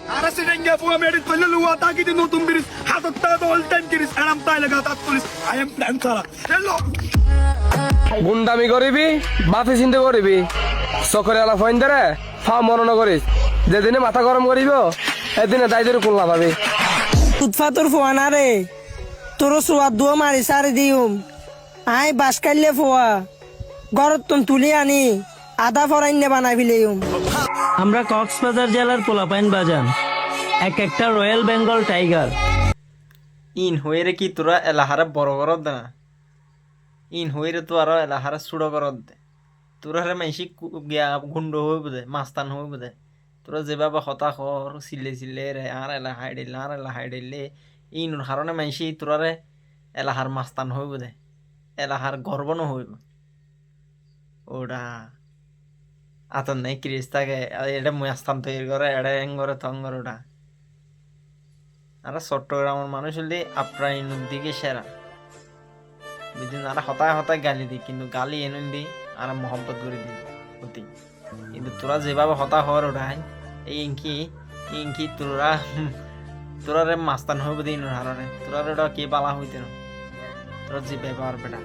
Ara sinengya po medit palle luwa taki di notum biris hatotta do olten kiris anam tay laga tat police I am plan kara hello গুন্ডামি করিবি বাতি চিন্তা করিবি চকরে আলা phone ধরে ফা মরণ করিস যেদিনে মাথা গরম করিব এদিনে দায়িত্বের কুল্লা পাবি উৎফা তোর ফোয়া না রে তোর সোয়াদ দুয়া মারি সারি দিউম আই বাস কাইলে ফোয়া গরত তুন তুলি আনি আদা ফরাইনে বানাই ফিলেউম আমরা কক্সবাজার জেলার পোলাপাইন বাজান এক একটা রয়্যাল বেঙ্গল টাইগার ইন হইরে কি তোরা এলাহারে বড় করত দে না ইন হইরে তো আরো এলাহারে ছোট করত দে তোরা হারে মাইসি গিয়া গুন্ড হইব দে মাস্তান হইব দে তোরা যেভাবে হতা কর চিল্লে চিল্লে রে আর এলা হাইডিলে আর এলা হাইডিলে ইনুর কারণে মাইসি তোরারে এলাহার মাস্তান হইব দে এলাহার গর্ব ন হইব ওটা আতন নাই ক্রিস থাকে এটা মাস্তান তৈরি করে এটা এং করে তং করে ওটা আর চট্টগ্রামের মানুষ হলে আপ্রায়ণের দিকে সেরা বুঝলেন আর হতায় হতায় গালি দিই কিন্তু গালি এনে দিই আর মহব্বত করে দিই অতি কিন্তু তোরা যেভাবে হতা হওয়ার ওঠায় এই ইঙ্কি তোরা রে মাস্তান হইব দিন হারণে তোরা ওটা কে বালা হইতে না তোরা যে ব্যবহার বেটা